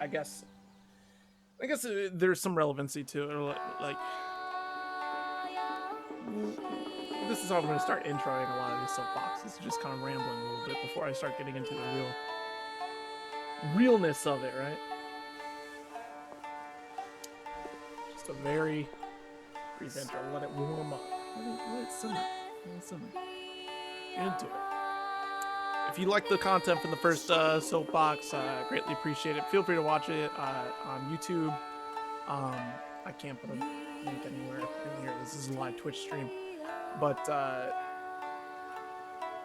I guess there's some relevancy to it. Like, this is how I'm going to start introing a lot of these soapboxes, just kind of rambling a little bit before I start getting into the realness of it, right? Just a very brief intro. Let it warm up. Let it simmer. Let it simmer. Get into it. If you like the content from the first soapbox, greatly appreciate it. Feel free to watch it on YouTube. I can't put a link anywhere in here. This is a live Twitch stream. But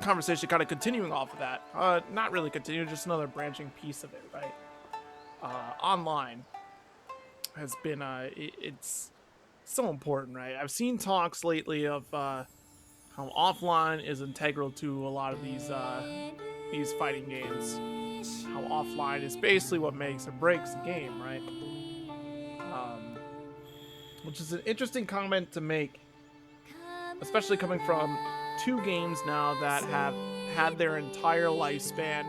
conversation kind of continuing off of that. Not really continuing, just another branching piece of it, right? Online has been, it's so important, right? I've seen talks lately of how offline is integral to a lot of these fighting games. How offline is basically what makes or breaks the game, right? Which is an interesting comment to make, especially coming from two games now that have had their entire lifespan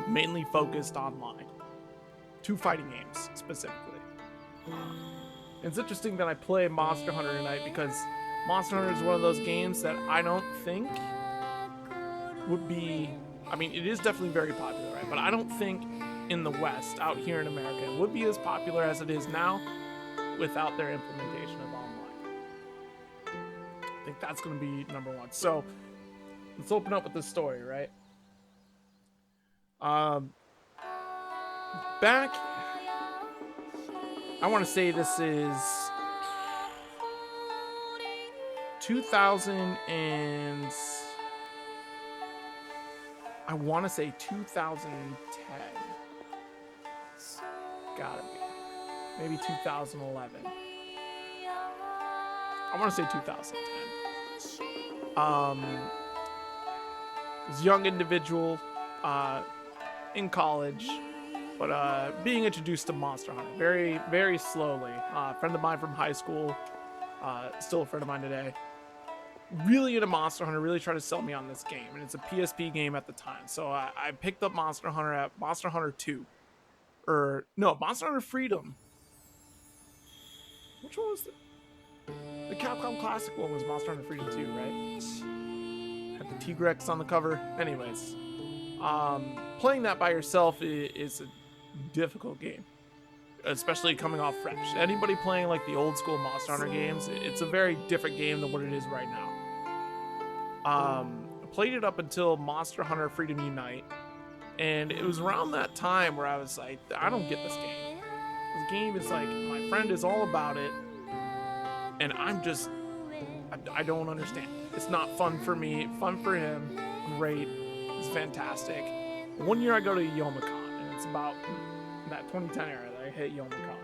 mainly focused online. Two fighting games specifically. It's interesting that I play Monster Hunter tonight because Monster Hunter is one of those games that I don't think would be, I mean, it is definitely very popular, right? But I don't think in the West, out here in America, it would be as popular as it is now without their implementation of online. I think that's going to be number one. So let's open up with this story, right? Back, I want to say this is 2000 and I want to say 2010. Gotta be. Maybe 2011. I want to say 2010. This young individual in college, but being introduced to Monster Hunter very, very slowly. A friend of mine from high school, still a friend of mine today, really into Monster Hunter, really tried to sell me on this game, and it's a PSP game at the time. So I picked up Monster Hunter at Monster Hunter 2. Or, no, Monster Hunter Freedom. Which one was the Capcom Classic one? Was Monster Hunter Freedom 2, right? Had the T-Rex on the cover. Anyways, playing that by yourself is a difficult game, especially coming off fresh. Anybody playing like the old school Monster Hunter games, it's a very different game than what it is right now. I played it up until Monster Hunter Freedom Unite, and it was around that time where I was like, I don't get this game. This game is like, my friend is all about it, and I don't understand. It's not fun for me, fun for him, great, it's fantastic. 1 year I go to Youmacon, and it's about that 2010 era that I hit Youmacon.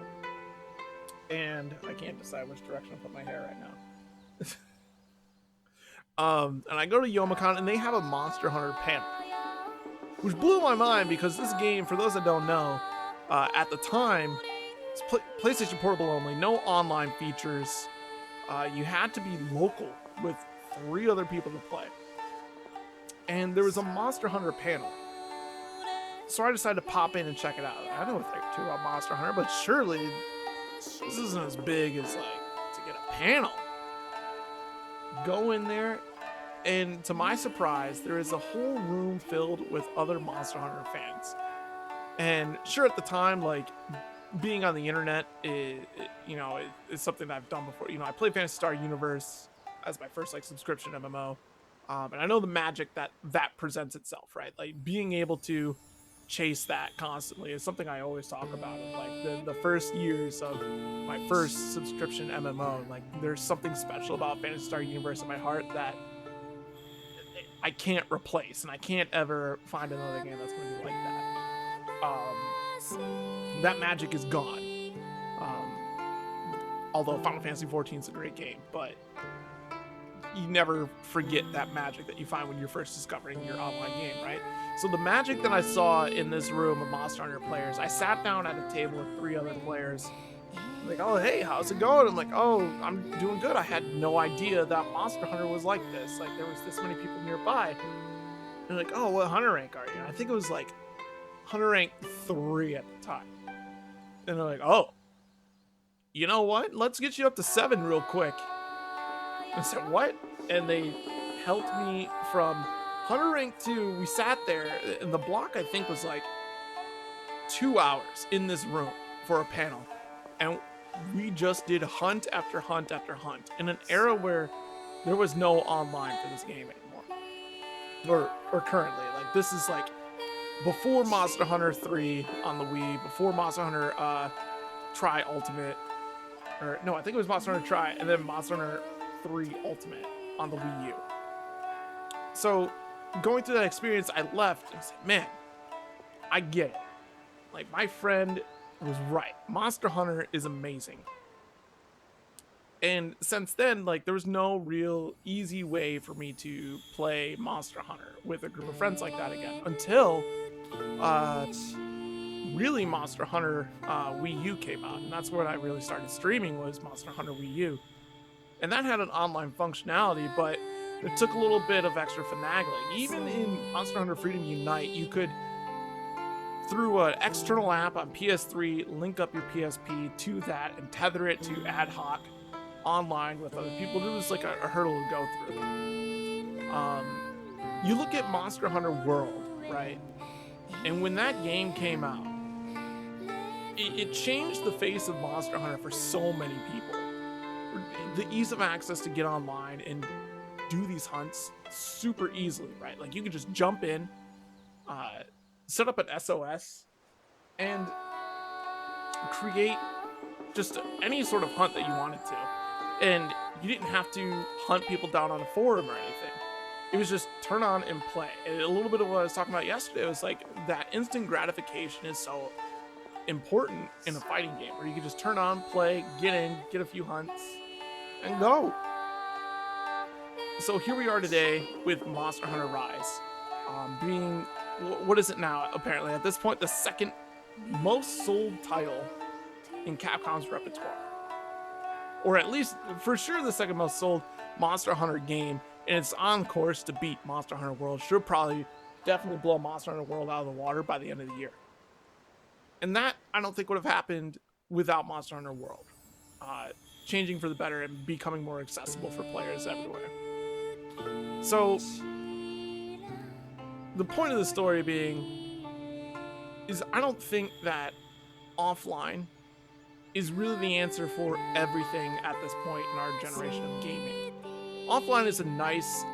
And I can't decide which direction to put my hair right now. And I go to Youmacon, and they have a Monster Hunter panel, which blew my mind because this game, for those that don't know, at the time, it's PlayStation Portable only, no online features. You had to be local with 3 other people to play. And there was a Monster Hunter panel. So I decided to pop in and check it out. I know a thing or two about Monster Hunter, but surely this isn't as big as like to get a panel. Go in there, and to my surprise, there is a whole room filled with other Monster Hunter fans. And sure, at the time, like, being on the internet is something that I've done before. You know, I played Phantasy Star Universe as my first like subscription MMO, and I know the magic that presents itself, right? Like being able to chase that constantly is something I always talk about. Like the first years of my first subscription MMO, like there's something special about Phantasy Star Universe in my heart that I can't replace, and I can't ever find another game that's going to be like that. That magic is gone. Although Final Fantasy XIV is a great game, but you never forget that magic that you find when you're first discovering your online game, right? So the magic that I saw in this room of Monster Hunter players, I sat down at a table with 3 other players. Like, oh, hey, how's it going? I'm like, oh, I'm doing good. I had no idea that Monster Hunter was like this. Like, there was this many people nearby. And like, oh, what hunter rank are you? And I think it was like Hunter rank 3 at the time. And they're like, oh, you know what? Let's get you up to 7 real quick. I said, what? And they helped me from Hunter rank 2. We sat there, and the block I think was like 2 hours in this room for a panel. And we just did hunt after hunt after hunt in an era where there was no online for this game anymore. Or currently. Like, this is like before Monster Hunter 3 on the Wii, before Monster Hunter Tri Ultimate. Or no, I think it was Monster Hunter Tri, and then Monster Hunter 3 Ultimate on the Wii U. So going through that experience, I left and said, man, I get it. Like, my friend was right. Monster Hunter is amazing. And since then, like, there was no real easy way for me to play Monster Hunter with a group of friends like that again until really Monster Hunter Wii U came out. And that's when I really started streaming, was Monster Hunter Wii U. And that had an online functionality, but it took a little bit of extra finagling. Even in Monster Hunter Freedom Unite, you could, through an external app on PS3, link up your PSP to that and tether it to ad hoc online with other people. It was like a hurdle to go through. You look at Monster Hunter World, right? And when that game came out, it changed the face of Monster Hunter for so many people. The ease of access to get online and do these hunts super easily, right? Like, you could just jump in, set up an SOS, and create just any sort of hunt that you wanted to. And you didn't have to hunt people down on a forum or anything. It was just turn on and play. And a little bit of what I was talking about yesterday was like, that instant gratification is so important in a fighting game, where you can just turn on, play, get in, get a few hunts, and go. So here we are today with Monster Hunter Rise, being, what is it now? Apparently, at this point, the second most sold title in Capcom's repertoire. Or at least, for sure, the second most sold Monster Hunter game, and it's on course to beat Monster Hunter World. Should probably definitely blow Monster Hunter World out of the water by the end of the year. And that, I don't think, would have happened without Monster Hunter World. Changing for the better and becoming more accessible for players everywhere. So, the point of the story being is, I don't think that offline is really the answer for everything at this point in our generation of gaming. Offline is a nice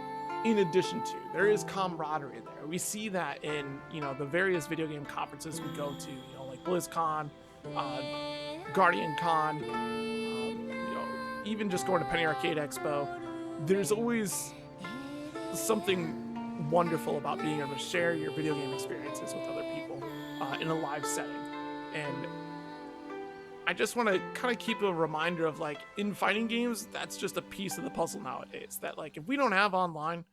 in addition to. There is camaraderie there. We see that in, the various video game conferences we go to, like BlizzCon, Guardian Con, even just going to Penny Arcade Expo. There's always something wonderful about being able to share your video game experiences with other people in a live setting. And I just want to kind of keep a reminder of, like, in fighting games, that's just a piece of the puzzle nowadays. That, like, if we don't have online,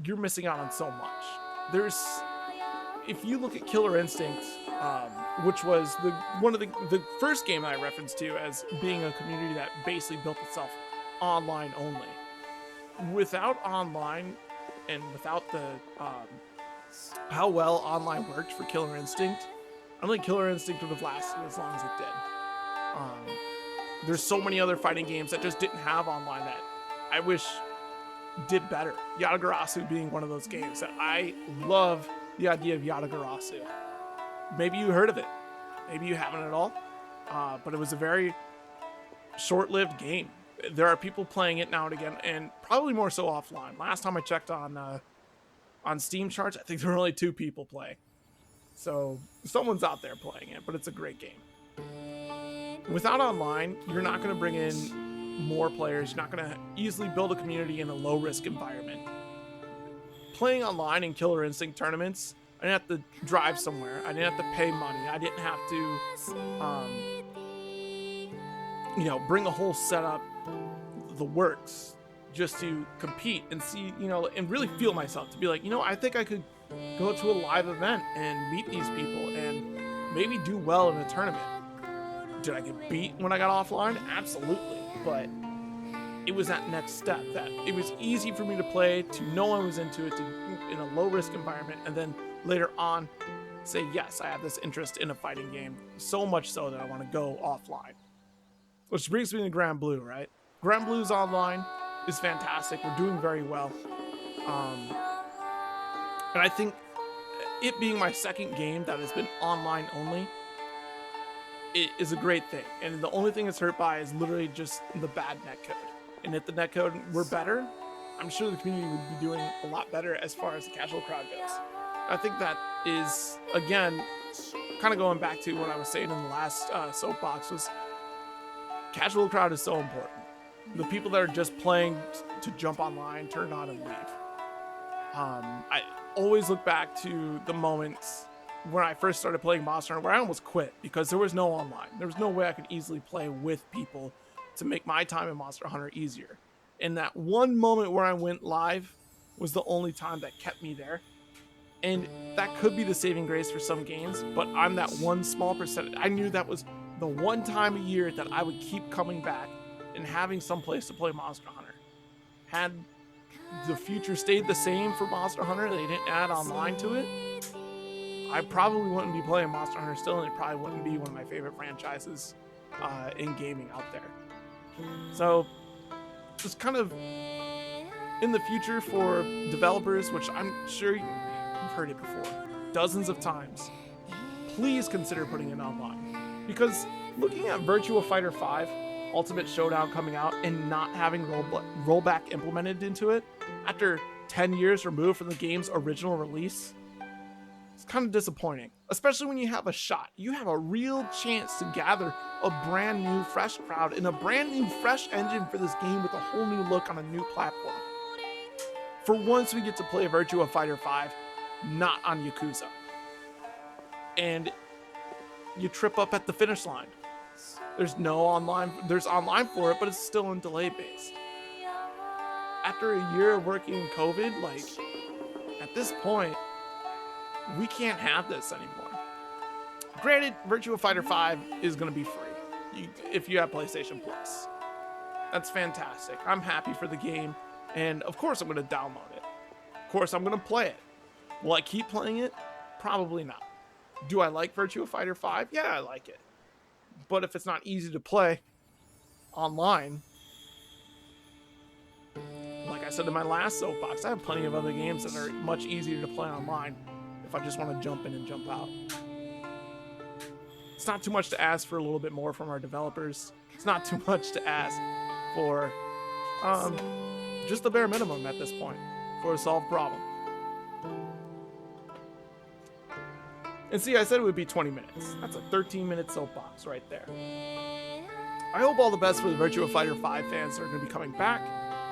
you're missing out on so much. If you look at Killer Instinct, which was one of the first game I referenced to as being a community that basically built itself online only. Without online, and without the how well online worked for Killer Instinct, I don't think Killer Instinct would have lasted as long as it did. There's so many other fighting games that just didn't have online that I wish did better. Yatagarasu being one of those games that I love the idea of Yatagarasu. Maybe you heard of it. Maybe you haven't at all. But it was a very short-lived game. There are people playing it now and again, and probably more so offline. Last time I checked on Steam charts, I think there were only 2 people playing. So someone's out there playing it, but it's a great game. Without online, you're not going to bring in more players. You're not going to easily build a community in a low-risk environment. Playing online in Killer Instinct tournaments, I didn't have to drive somewhere. I didn't have to pay money. I didn't have to, bring a whole setup, the works, just to compete and see, and really feel myself. To be like, I think I could go to a live event and meet these people and maybe do well in a tournament. Did I get beat when I got offline? Absolutely. But it was that next step that it was easy for me to play, to know I was into it, in a low-risk environment, and then later on say, yes, I have this interest in a fighting game, so much so that I want to go offline. Which brings me to Grand Blue, right? Grand Blue's online is fantastic. We're doing very well. And I think it being my second game that has been online only, it is a great thing. And the only thing it's hurt by is literally just the bad netcode. And if the netcode were better, I'm sure the community would be doing a lot better as far as the casual crowd goes. I think that is, again, kind of going back to what I was saying in the last Soapbox, was casual crowd is so important. The people that are just playing to jump online, turn it on and leave. I always look back to the moments when I first started playing Monster Hunter where I almost quit because there was no online. There was no way I could easily play with people to make my time in Monster Hunter easier. And that one moment where I went live was the only time that kept me there. And that could be the saving grace for some games, but I'm that one small percentage. I knew that was the one time a year that I would keep coming back and having some place to play Monster Hunter. Had the future stayed the same for Monster Hunter, they didn't add online to it, I probably wouldn't be playing Monster Hunter still, and it probably wouldn't be one of my favorite franchises in gaming out there. So just kind of in the future for developers, which I'm sure you've heard it before dozens of times, please consider putting it online. Because looking at Virtua Fighter 5 Ultimate Showdown coming out and not having rollback implemented into it after 10 years removed from the game's original release, it's kind of disappointing, especially when you have a shot. You have a real chance to gather a brand new, fresh crowd in a brand new, fresh engine for this game with a whole new look on a new platform. For once, we get to play Virtua Fighter 5, not on Yakuza. And you trip up at the finish line. There's no online, there's online for it, but it's still in delay based. After a year of working in COVID, like, at this point, we can't have this anymore. Granted, Virtua Fighter 5 is going to be free if you have PlayStation Plus. That's fantastic. I'm happy for the game, and of course I'm going to download it. Of course I'm going to play it. Will I keep playing it? Probably not. Do I like Virtua Fighter 5? Yeah, I like it. But if it's not easy to play online, like I said in my last Soapbox, I have plenty of other games that are much easier to play online if I just want to jump in and jump out. It's not too much to ask for a little bit more from our developers. It's not too much to ask for just the bare minimum at this point for a solved problem. And see, I said it would be 20 minutes. That's a 13-minute Soapbox right there. I hope all the best for the Virtua Fighter 5 fans that are going to be coming back,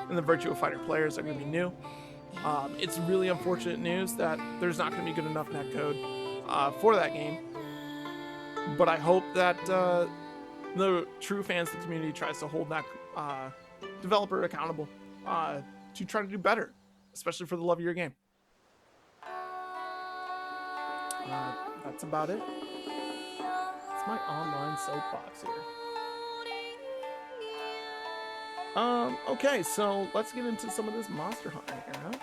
and the Virtua Fighter players that are going to be new. It's really unfortunate news that there's not going to be good enough netcode for that game. But I hope that the true fans of the community tries to hold that developer accountable to try to do better, especially for the love of your game. That's about it. It's my online Soapbox here. Okay, so let's get into some of this Monster Hunter here, huh?